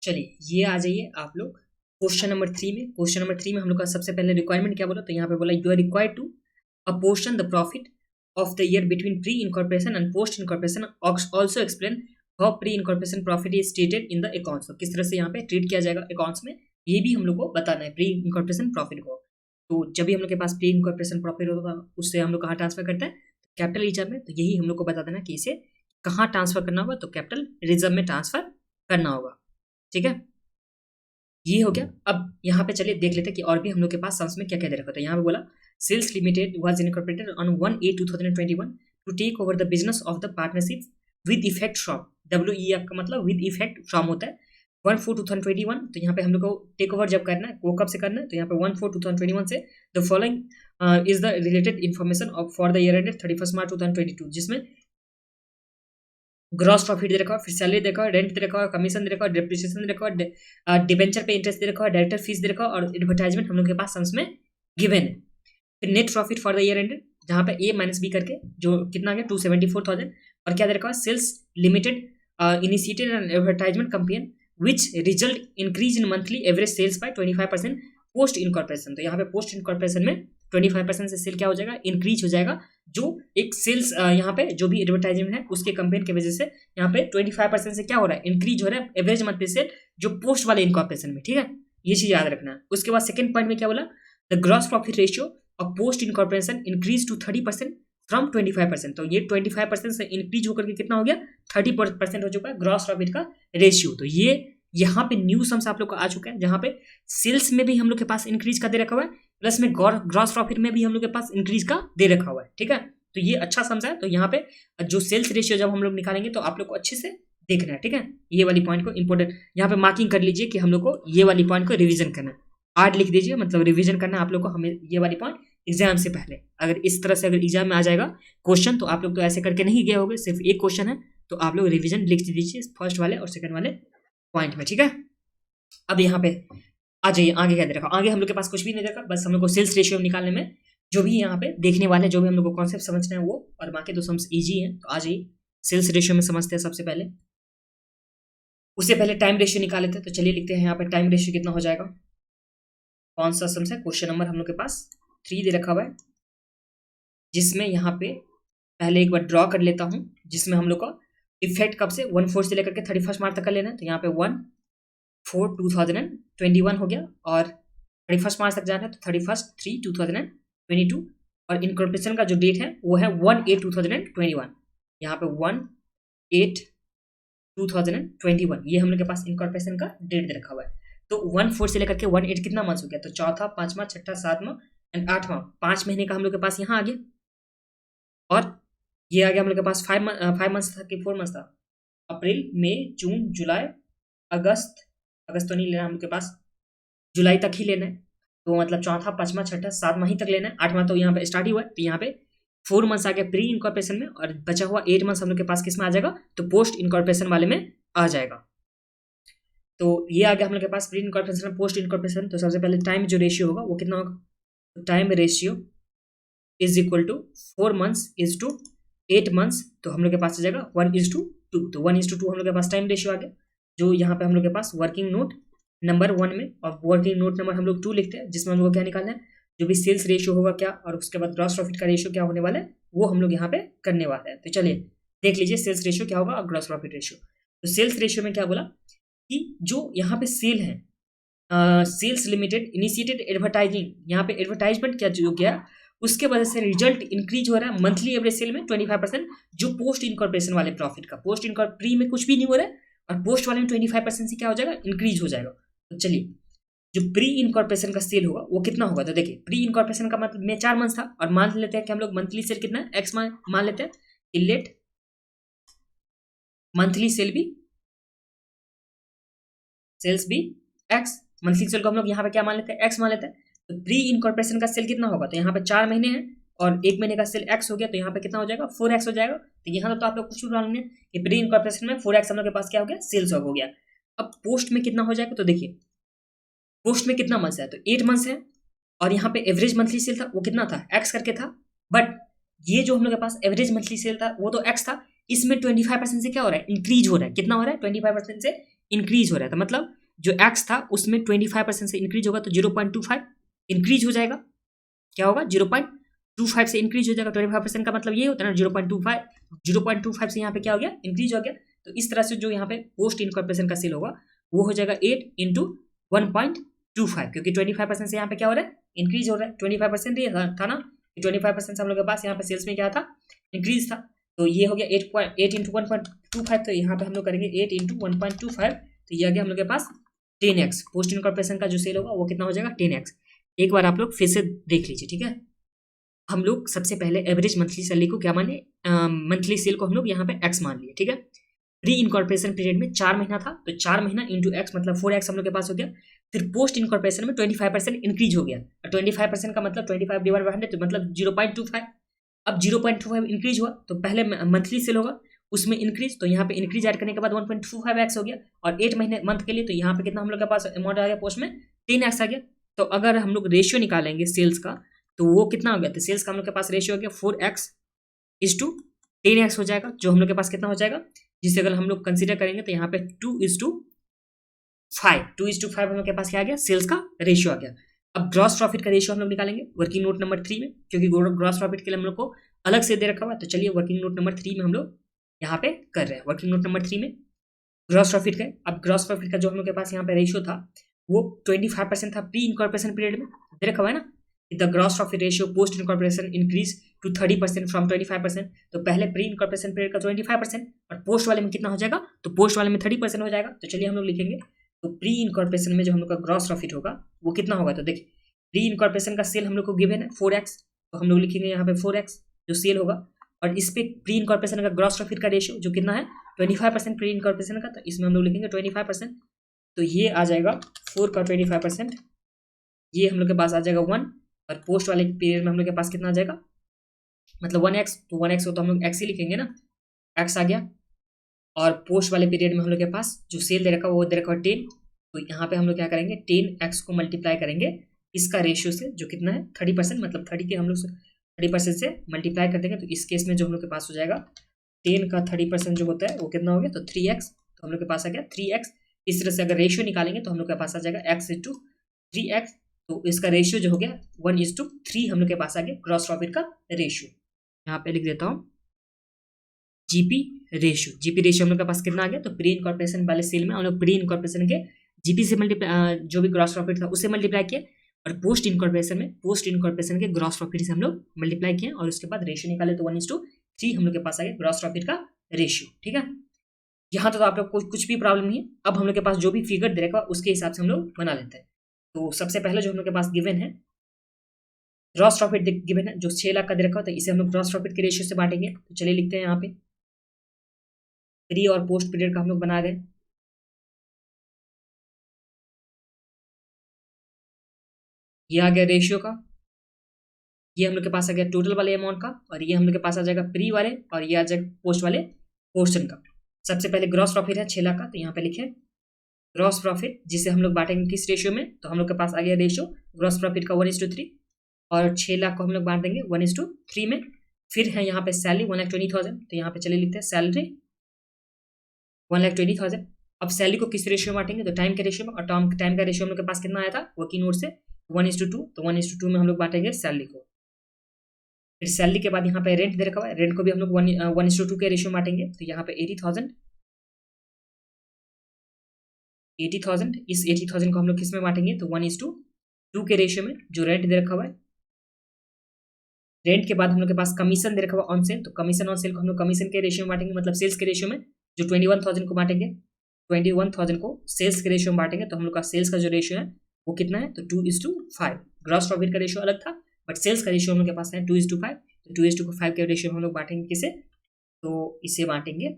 चलिए ये आ जाइए आप लोग क्वेश्चन नंबर 3 में। क्वेश्चन नंबर 3 में हम लोग का सबसे पहले रिक्वायरमेंट क्या बोला, तो यहाँ पे बोला you are required to apportion the profit of the year between pre incorporation and post incorporation, also explain how pre incorporation profit is stated in the accounts. तो किस तरह से यहाँ पे ट्रीट किया जाएगा अकाउंट्स में, ये भी हम लोग को बताना है प्री इनकॉर्पोरेशन प्रॉफिट को। तो जब भी हम लोग के पास प्री इनकॉर्पोरेशन प्रॉफिट होगा उससे हम लोग कहाँ ट्रांसफर करते हैं, कैपिटल रिजर्व में। तो यही हम लोग को बता देना कि इसे कहाँ ट्रांसफर करना होगा, तो कैपिटल रिजर्व में ट्रांसफर करना होगा। ठीक है, ये हो गया। अब यहाँ पे चलिए देख लेते हैं कि और भी हम लोग के पास सम्स में क्या क्या दे रखा था। यहाँ पे बोला sales limited was incorporated on 1/8/2021 to take over the business of the partnership with effect from, WEF का मतलब विद इफेक्ट फ्रॉम होता है 1/4/2021। तो यहाँ पे हम लोग को टेक ओवर जब करना है वो कब से करना है, तो यहाँ पे 1/4/2021 से the following is the related information of for the year ended 31 मार्च 2022, जिसमें ग्रॉस प्रॉफिट दे रखा है, फिर सैलरी दे रखा है, रेंट दे रे रखा है, कमीशन दे रखा है, डेप्रिसिएशन दे रखा है, डिबेंचर पे इंटरेस्ट दे रखा है, डायरेक्टर फीस दे रखा है और एडवर्टाइजमेंट हम लोग के पास सम्स में गिवन है। फिर net profit for the year ended जहाँ पे A माइनस बी करके जो कितना आ गया 274,000, और क्या दे रखा है sales limited initiated an advertisement campaign which result increase in monthly average sales by 25% post incorporation. तो यहाँ पे पोस्ट इनकॉर्पोरेशन में 25% से सेल क्या हो जाएगा, इंक्रीज हो जाएगा। जो एक सेल्स यहाँ पे जो भी एडवर्टाइजमेंट है उसके कंपेन की वजह से यहाँ पे 25% से क्या हो रहा है, इंक्रीज हो रहा है एवरेज मंथली सेल जो पोस्ट वाले इनकॉर्पोरेशन में। ठीक है, ये चीज याद रखना है। उसके बाद सेकंड पॉइंट में क्या बोला, the gross profit ratio of post incorporation increase to 30% from 25%। तो ये 25% से इंक्रीज होकर के कितना हो गया, 30% हो चुका है ग्रॉस प्रॉफिट का रेशियो। तो ये यहाँ पे न्यू सम्स आप लोग को आ चुके हैं, जहाँ पे सेल्स में भी हम लोग के पास इंक्रीज का दे रखा हुआ है, प्लस में ग्रॉस प्रॉफिट में भी हम लोग के पास इंक्रीज का दे रखा हुआ है। ठीक है, तो ये अच्छा सम्स है। तो यहाँ पे जो सेल्स रेशियो जब हम लोग निकालेंगे तो आप लोग को अच्छे से देखना है। ठीक है, ये वाली पॉइंट को इंपोर्टेंट यहाँ पे मार्किंग कर लीजिए कि हम लोग को ये वाली पॉइंट को रिविजन करना है। आर्ट लिख दीजिए, मतलब रिविजन करना है आप लोग को हमें ये वाली पॉइंट एग्जाम से पहले। अगर इस तरह से अगर एग्जाम में आ जाएगा क्वेश्चन तो आप लोग तो ऐसे करके नहीं गए होंगे, सिर्फ एक क्वेश्चन है तो आप लोग रिविजन लिख दीजिए फर्स्ट वाले और सेकंड वाले पॉइंट में। ठीक है, अब यहाँ पे आ जाइए आगे क्या दे रखा। आगे हम लोग के पास कुछ भी नहीं देखा, बस हम लोग को सेल्स रेशियो निकालने में जो भी यहाँ पे देखने वाले जो भी हम लोग को कॉन्सेप्ट समझना है वो, और बाकी तो सम्स इजी है। तो आ जाइए सेल्स रेशियो में समझते हैं सबसे पहले। उससे पहले टाइम रेशियो निकाले थे, तो चलिए लिखते हैं यहाँ पे टाइम रेशियो कितना हो जाएगा। कौन सा सम्स है, क्वेश्चन नंबर हम लोग के पास 3 दे रखा हुआ है, जिसमें यहाँ पे पहले एक बार ड्रॉ कर लेता हूँ, जिसमें हम लोग का इफेक्ट कब से 1/4 से लेकर के 31 मार्च तक कर लेना है। तो यहाँ पे 1/4/2021 हो गया और 31 मार्च तक जाना है तो 31/3/2022, और इनकॉर्पोरेशन का जो डेट है वो है 1/8/2021। यहाँ पे 1/8/2021 ये हम लोग के पास इनकॉर्पोरेशन का डेट दे रखा हुआ है। तो 1/4 से लेकर के 1/8 कितना मंथ हो गया, तो चौथा, पांचवा, छठा, सातवां एंड 8वां 5 महीने का हम लोग के पास यहाँ आ गया। और ये आ गया हम लोग के पास 5 मंथ्स था कि 4 मंथ्स था, अप्रैल, मई, जून, जुलाई, अगस्त तो नहीं लेना हम लोग के पास, जुलाई तक ही लेना है। तो मतलब चौथा, पांचवा, छठा, सातवां ही तक लेना है, 8वां तो यहाँ पे स्टार्ट ही हुआ है। तो यहाँ पे 4 मंथ्स आ गया प्री इनकॉर्पोरेशन में, और बचा हुआ 8 मंथ्स हम लोग के पास किस में आ जाएगा, तो पोस्ट इनकॉर्पोरेशन वाले में आ जाएगा। तो ये आ गया हम लोग के पास प्री इनकॉर्पोरेशन, पोस्ट इनकॉर्पोरेशन। तो सबसे पहले टाइम जो रेशियो होगा वो कितना होगा, तो time ratio is equal to 4 months is to 8 months. तो हम लोग के पास आ जाएगा 1:2। तो 1:2 हम लोग के पास टाइम रेशियो आ गया। जो यहाँ पे हम लोग के पास वर्किंग नोट नंबर 1 में और वर्किंग नोट नंबर हम लोग 2 लिखते हैं, जिसमें हम लोग को क्या निकालना है, जो भी सेल्स रेशियो होगा क्या, और उसके बाद ग्रॉस प्रॉफिट का रेशियो क्या होने वाला है वो हम लोग यहाँ पे करने वाले हैं। तो चलिए देख लीजिए सेल्स रेशियो क्या होगा और ग्रॉस प्रॉफिट रेशियो। तो सेल्स रेशियो में क्या बोला कि जो यहाँ पे सेल है, सेल्स लिमिटेड इनिशिएटेड एडवर्टाइजिंग, यहाँ पे एडवर्टाइजमेंट क्या जो गया उसके वजह से रिजल्ट इंक्रीज हो रहा है मंथली एवरेज सेल में 25%, जो पोस्ट इनकॉर्पोरेशन वाले प्रॉफिट का, पोस्ट इनकॉर्पोरेशन प्री में कुछ भी नहीं हो रहा है और पोस्ट वाले में 25% से क्या हो जाएगा, इंक्रीज हो जाएगा। तो चलिए जो प्री इनकॉर्पोरेशन का सेल होगा वो कितना होगा, तो देखिए प्री इनकॉर्पोरेशन का मतलब में 4 मंथ था, और मान लेते हैं कि हम लोग मंथली सेल कितना है, एक्स मान लेते हैं, लेट मंथली सेल्स भी एक्स, मंथली सेल को हम लोग यहाँ पे क्या मान लेते हैं, एक्स मान लेते हैं। तो प्री इनकॉर्पोरेशन का सेल कितना होगा, तो यहाँ पे 4 महीने हैं और 1 महीने का सेल एक्स हो गया, तो यहाँ पे कितना हो जाएगा, 4x हो जाएगा। तो यहाँ तो आप लोग कुछ मालूम नहीं कि प्री इनकॉर्पोरेशन में 4x हम लोग के पास क्या हो गया, सेल्स हो गया। अब पोस्ट में कितना हो जाएगा, तो देखिए पोस्ट में कितना मंथ्स है, तो 8 मंथ्स है, और यहाँ पे एवरेज मंथली सेल था वो कितना था, एक्स करके था, बट ये जो हम लोग के पास एवरेज मंथली सेल था वो तो एक्स था, इसमें 25% से क्या हो रहा है, इंक्रीज हो रहा है। कितना हो रहा है, 25% से इंक्रीज हो रहा था, मतलब जो एक्स था उसमें 25% से इंक्रीज होगा तो 0.25 इंक्रीज हो जाएगा। क्या होगा? 0.25 से इंक्रीज हो जाएगा। 25% का मतलब ये होता है ना 0.25 से यहाँ पे क्या हो गया? इंक्रीज हो गया। तो इस तरह से जो यहाँ पे पोस्ट इनकॉर्पोरेशन का सेल होगा वो हो जाएगा 8 इंटू 1.25, क्योंकि 25% से यहाँ पे क्या हो रहा है? इंक्रीज हो रहा है। 25% ये था ना, 25% से हम लोग के पास यहाँ पे सेल्स में क्या था? इंक्रीज था। तो ये हो गया 8 इंटू 1.25, तो यहाँ पे हम लोग करेंगे 8 इंटू 1.25, तो ये आ गया हम लोग के पास 10x। पोस्ट इनकॉर्पोरेशन का जो सेल होगा वो कितना हो जाएगा? 10x। एक बार आप लोग फिर से देख लीजिए, ठीक है। हम लोग सबसे पहले एवरेज मंथली सैलरी को क्या माने? मंथली सेल को हम लोग यहाँ पे x मान लिए, ठीक है। प्री इनकॉर्पोरेशन पीरियड में 4 महीना था, तो 4 महीना इंटू x मतलब 4x हम लोग के पास हो गया। फिर पोस्ट इनकॉर्पोरेशन में 25% इंक्रीज हो गया, और 25% का मतलब 25 डिवाइड बाय 100, तो मतलब 0.25। अब 0.25 इंक्रीज हुआ तो पहले मंथली सेल होगा उसमें इंक्रीज, तो यहाँ पे इंक्रीज ऐड करने के बाद 1.25x हो गया, और 8 महीने मंथ के लिए तो यहाँ पे कितना हम लोग के पास अमाउंट आ गया? पोस्ट में 10x आ गया। तो अगर हम लोग रेशियो निकालेंगे सेल्स का तो वो कितना हो गया? तो सेल्स का हम लोग के पास रेशियो हो गया 4x इज टू 10x हो जाएगा, जो हम लोग के पास कितना हो जाएगा? जिसे अगर हम लोग कंसीडर करेंगे तो यहाँ पे 2:5 हम लोग के पास क्या आ गया? सेल्स का रेशियो आ गया। अब ग्रॉस प्रॉफिट का रेशियो हम लोग निकालेंगे वर्किंग नोट नंबर 3 में, क्योंकि ग्रॉस प्रॉफिट के लिए हम लोग को अलग से दे रखा हुआ है। तो चलिए वर्किंग नोट नंबर 3 में हम लोग यहाँ पे कर रहे हैं। वर्किंग नोट नंबर 3 में ग्रॉस प्रॉफिट का, अब ग्रॉस प्रॉफिट का जो हम लोग के पास यहाँ पे रेशियो था वो 25% था प्री इनकॉर्पोरेशन पीरियड में, दे रखा हुआ है ना। The gross profit ratio post incorporation increase to 30% from 25%। तो पहले प्री इनकॉर्पोरेशन पीरियड का 25% और पोस्ट वाले में कितना हो जाएगा? तो पोस्ट वाले में 30% हो जाएगा। तो चलिए हम लोग लिखेंगे, तो प्री इनकॉर्पोरेशन में जो हम लोग का ग्रॉस प्रॉफिट होगा वो कितना होगा? तो देखिए प्री इनकॉर्पोरेशन का सेल हम लोग को गिवन है 4x, तो हम लोग लिखेंगे यहाँ पे 4x जो सेल होगा, और इस पे प्री इनकॉर्पोरेशन का ग्रॉस प्रॉफिट का रेशियो जो कितना है? 25% प्री इनकॉर्पोरेशन का, तो इसमें हम लोग लिखेंगे 25%। तो ये आ जाएगा 4 का 25%, ये हम लोग के पास आ जाएगा 1, और पोस्ट वाले पीरियड में हम लोग के पास कितना आ जाएगा? मतलब 1x, तो 1x हो तो हम लोग x ही लिखेंगे ना, x आ गया। और पोस्ट वाले पीरियड में हम लोग के पास जो सेल दे रखा है वो दे रखा है 10, तो यहाँ पे हम लोग क्या करेंगे? 10x को मल्टीप्लाई करेंगे इसका रेशियो से जो कितना है? 30%, मतलब 30 के हम लोग 30% से मल्टीप्लाई कर देंगे, तो इस केस में जो हम लोग के पास हो जाएगा 10 का 30% जो होता है वो कितना हो गया? तो 3x, तो हम लोग के पास आ गया 3x। इस तरह से अगर रेशियो निकालेंगे तो हम लोग के पास आ जाएगा x इंटू 3x, तो इसका रेशियो जो हो गया 1:3 हम लोग के पास आ गया ग्रॉस प्रॉफिट का रेशियो। यहाँ पे लिख देता हूँ जीपी रेशियो। जीपी रेशियो हम लोग के पास कितना आ गया? तो प्री इनकॉर्पोरेशन वाले सेल में हम लोग प्री इनकॉर्पोरेशन के जीपी से मल्टीप्लाई, जो भी ग्रॉस प्रॉफिट था उससे मल्टीप्लाई किया, और पोस्ट इनकॉर्पोरेशन के ग्रॉस प्रॉफिट से हम लोग मल्टीप्लाई किए, और उसके बाद रेशियो निकाले तो 1:3 हम लोग के पास आ गया ग्रॉस प्रॉफिट का रेशियो, ठीक है। यहाँ तो आप लोग को कुछ भी प्रॉब्लम नहीं है। अब हम लोग के पास जो भी फिगर दे रखा है उसके हिसाब से हम लोग बना लेते हैं। तो सबसे पहले जो हम लोग के पास गिवन है ग्रॉस प्रॉफिट गिवन है जो 6 लाख का दे रखा होता है, इसे हम लोग ग्रॉस प्रॉफिट के रेशियो से बांटेंगे। तो चलिए लिखते हैं यहाँ पे प्री और पोस्ट पीरियड का हम लोग बना गए। ये आ गया रेशियो का, ये हम लोग के पास आ गया टोटल वाले अमाउंट का, और ये हम लोग के पास आ जाएगा प्री वाले, और ये आ जाएगा पोस्ट वाले पोर्शन का। सबसे पहले ग्रॉस प्रॉफिट है 6 लाख का, तो यहाँ पे लिखे ग्रॉस प्रॉफिट जिसे हम लोग बांटेंगे किस रेशियो में? तो हम लोग के पास आ गया रेशियो ग्रॉस प्रॉफिट का 1:3, और 6 लाख को हम लोग बांट देंगे 1:3 में। फिर है यहाँ पे सैलरी 1,20,000, तो यहाँ पे चले लिखते हैं सैलरी 1,20,000। अब सैलरी को किस रेशियो में बांटेंगे? तो टाइम के रेशियो में, और टाइम का रेशियो हम लोग के पास कितना आया था वर्किंग नोट से? 1:2, तो 1:2 में हम लोग बांटेंगे सैलरी को। फिर सैलरी के बाद यहाँ पे रेंट दे रखा हुआ है, रेंट को भी हम लोग 1:2 के रेशियो में बांटेंगे, तो यहाँ पे 80,000 इस 80,000 को हम लोग किस में बांटेंगे? तो 1:2 के रेशियो में, जो रेंट दे रखा हुआ है। रेंट के बाद हम लोग के पास कमीशन दे रखा हुआ ऑन सेल, तो कमीशन ऑन सेल को हम लोग कमीशन के रेशियो में बांटेंगे, मतलब सेल्स के रेशियो में, जो 21,000 को बांटेंगे। 21,000 को सेल्स के रेशियो में बांटेंगे, तो हम लोग का सेल्स का जो रेशियो है वो कितना है? तो 2:5। ग्रॉस प्रॉफिट का रेशियो अलग था, बट सेल्स का रेशियो हम लोग के पास है 2:5, तो 2:5 के रेशियो में हम लोग बांटेंगे किसे? तो इसे बांटेंगे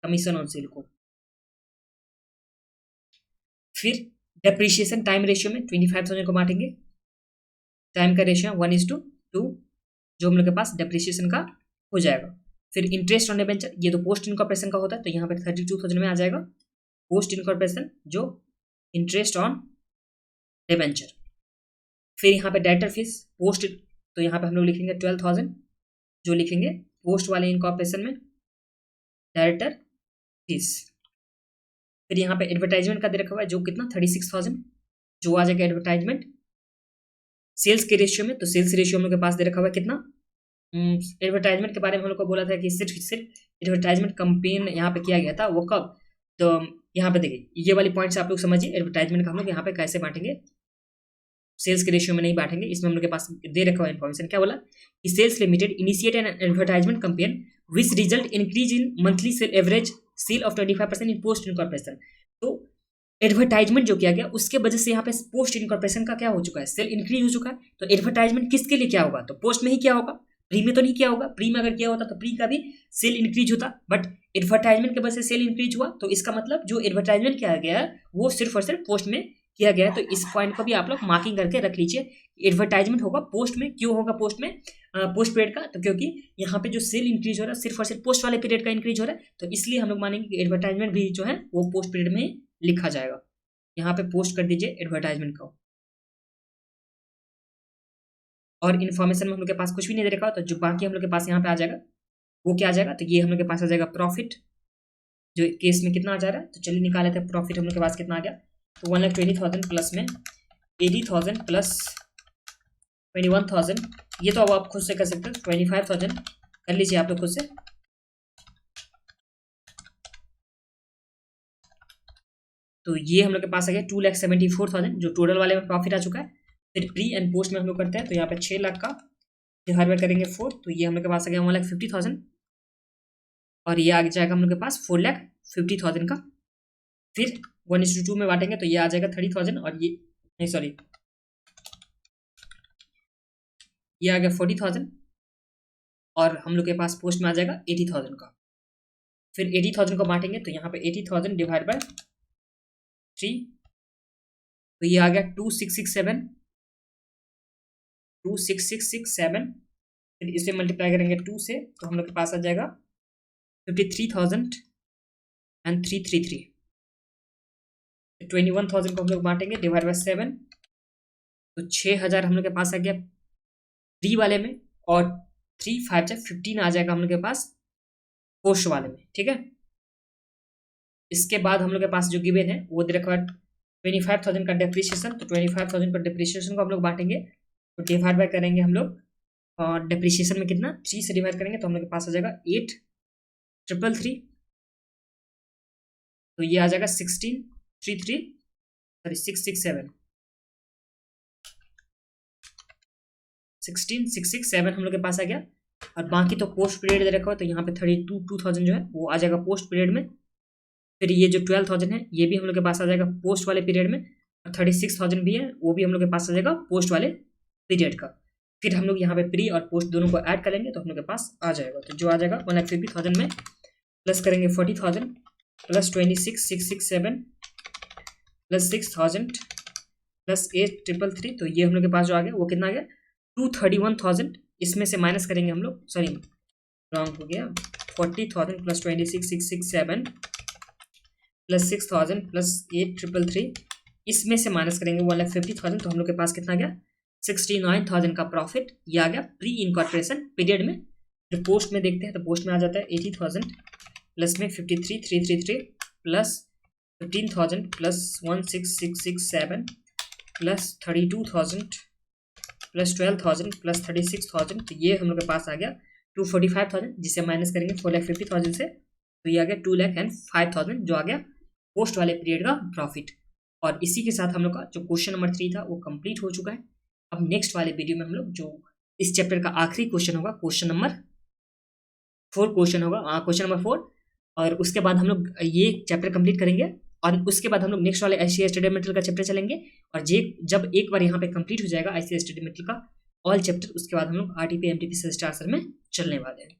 कमीशन ऑन सेल को। फिर डेप्रिशिएशन टाइम रेशियो में 25,000 को बांटेंगे, टाइम का रेशियो 1:2, जो हम लोग के पास डेप्रिशिएशन का हो जाएगा। फिर इंटरेस्ट ऑन डिबेंचर, ये तो पोस्ट इनकॉर्पोरेशन का होता है, तो यहाँ पे 32,000 में आ जाएगा पोस्ट इनकॉर्पोरेशन जो इंटरेस्ट ऑन डिबेंचर। फिर यहाँ पे डायरेक्टर फीस पोस्ट, तो यहाँ पे हम लोग लिखेंगे 12,000, जो लिखेंगे पोस्ट वाले इनकॉर्पोरेशन में डायरेक्टर फीस। फिर यहाँ पे एडवर्टाइजमेंट का दे रखा हुआ है जो कितना 36,000 जो आ जाएगा एडवर्टाइजमेंट। सेल्स के रेशियो में, तो सेल्स रेशियो हम लोग के पास दे रखा हुआ है कितना, एडवर्टाइजमेंट के बारे में हम लोग को बोला था कि सिर्फ एडवर्टाइजमेंट कंपेन यहाँ पे किया गया था, वो कब, तो यहाँ पे देखिए ये वाली पॉइंट्स आप लोग समझिए, एडवर्टाइजमेंट का हम लोग यहाँ पे कैसे बांटेंगे, सेल्स के रेशियो में नहीं बांटेंगे, इसमें हम लोग के पास दे रखा हुआ इन्फॉर्मेशन क्या बोला कि sales limited initiate an advertisement campaign which result increase in monthly sale average sale of 25% in post incorporation. तो एडवर्टाइजमेंट जो किया गया उसके वजह से यहाँ पे पोस्ट इनकॉर्पोरेशन का क्या हो चुका है, सेल इंक्रीज हो चुका है। तो एडवर्टाइजमेंट किसके लिए क्या होगा, तो पोस्ट में ही क्या होगा, प्री में तो नहीं किया होगा, प्री में अगर किया होता तो प्री का भी सेल इंक्रीज होता, बट एडवर्टाइजमेंट के वजह से सेल इंक्रीज हुआ, तो इसका मतलब जो एडवर्टाइजमेंट किया गया है वो सिर्फ और सिर्फ पोस्ट में किया गया है। तो इस पॉइंट को भी आप लोग मार्किंग करके रख लीजिए, एडवर्टाइजमेंट होगा पोस्ट में। क्यों होगा पोस्ट में, पोस्ट पीरियड का, तो क्योंकि यहाँ पे जो सेल इंक्रीज हो रहा है सिर्फ और सिर्फ पोस्ट वाले पीरियड का इंक्रीज हो रहा है, तो इसलिए हम लोग मानेंगे कि एडवर्टाइजमेंट भी जो है वो पोस्ट पीरियड में लिखा जाएगा। यहाँ पे पोस्ट कर दीजिए एडवर्टाइजमेंट का। और इन्फॉर्मेशन में हम लोग के पास कुछ भी नहीं दे रखा, तो जो बाकी हम लोग के पास यहाँ पे आ जाएगा वो क्या आ जाएगा, तो ये हम लोग के पास आ जाएगा प्रॉफिट, जो केस में कितना आ जा रहा है, तो चलिए निकाल लेते हैं प्रॉफिट हम लोग के पास कितना आ गया, तो 1,20,000 प्लस में 80,000 प्लस 21,000, ये तो अब आप खुद से कर सकते हैं, 25,000 कर लीजिए आप लोग खुद से। तो ये हम लोग के पास आ गया 2,74,000 जो टोटल वाले में प्रॉफिट आ चुका है। फिर प्री एंड पोस्ट में हम लोग करते हैं, तो यहाँ पे 6 लाख का डिवाइड बाय करेंगे 4, तो ये हम लोग के पास आ गया 1,50,000 और ये आ जाएगा हम लोग के पास 4,50,000 का। फिर 1:2 में बांटेंगे तो ये आ जाएगा 30,000 और ये नहीं सॉरी ये आ गया 40,000 और हम लोग के पास पोस्ट में आ जाएगा 80,000 का। फिर 80,000 को बांटेंगे तो यहाँ पे 80,000 डिवाइड बाय 3, तो ये आ गया 2667। फिर इसे मल्टीप्लाई करेंगे 2 से, तो हम लोग के पास आ जाएगा 53,333। 21,000 को हम लोग बांटेंगे डिवाइड बाय 7, तो 6,000 हम लोग के पास आ गया प्री वाले में और 3 5 15 आ जाएगा हम लोग के पास पोस्ट वाले में, ठीक है। इसके बाद हम लोग के पास जो गिवन है वो दे रखा है 25,000 का डेप्रिसिएशन, तो 25,000 का डेप्रिसिएशन को हम लोग बांटेंगे तो डिवाइड बाय करेंगे हम लोग, और डेप्रिसिएशन में कितना 3 से डिवाइड करेंगे तो हम लोग के पास आ जाएगा 8,333, तो ये आ जाएगा 16,667 हम लोग के पास आ गया। और बाकी तो पोस्ट पीरियड दे रखा हो, तो यहाँ पे 32,000 जो है वो आ जाएगा पोस्ट पीरियड में। फिर ये जो 12,000 है ये भी हम लोग के पास आ जाएगा पोस्ट वाले पीरियड में, और 36,000 भी है वो भी हम लोग के पास आ जाएगा पोस्ट वाले पीरियड का। फिर हम लोग यहाँ पे प्री और पोस्ट दोनों को ऐड कर लेंगे तो हम लोग के पास आ जाएगा, तो जो आ जाएगा 1,50,000 में प्लस करेंगे 40,000 प्लस 26,667 प्लस 6,000 प्लस 8,333, तो ये हम लोग के पास जो आ गया वो कितना आ गया 231,000। इसमें से माइनस करेंगे हम लोग, सॉरी रॉन्ग हो गया, 40,000 प्लस 26,667 प्लस 6,000 प्लस 8,333, इसमें से माइनस करेंगे 1,50,000, तो हम लोग के पास कितना गया 69,000 का प्रॉफिट। ये आ गया प्री इनकॉर्पोरेशन पीरियड में। फिर पोस्ट में देखते हैं तो पोस्ट में आ जाता है 80,000 प्लस में 53,333 plus 15,000 plus 16,667 plus 32,000 plus 12,000 plus 36,000, तो ये हम लोग के पास आ गया 245,000, जिसे माइनस करेंगे 4,50,000 से, तो ये आ गया 2,05,000 जो आ गया पोस्ट वाले पीरियड का प्रॉफिट। और इसी के साथ हम लोग का जो क्वेश्चन नंबर 3 था वो कंप्लीट हो चुका है। अब नेक्स्ट वाले वीडियो में हम लोग जो इस चैप्टर का आखिरी क्वेश्चन होगा, क्वेश्चन नंबर 4, और उसके बाद हम लोग ये चैप्टर कंप्लीट करेंगे और उसके बाद हम लोग नेक्स्ट वाले आईसीएस स्टडी मटेरियल का चैप्टर चलेंगे। और जब एक बार यहाँ पे कंप्लीट हो जाएगा आईसीएस स्टडी मटेरियल का ऑल चैप्टर, उसके बाद हम लोग आरटीपी एमटीपी सेल्स चार्जर में चलने वाले हैं।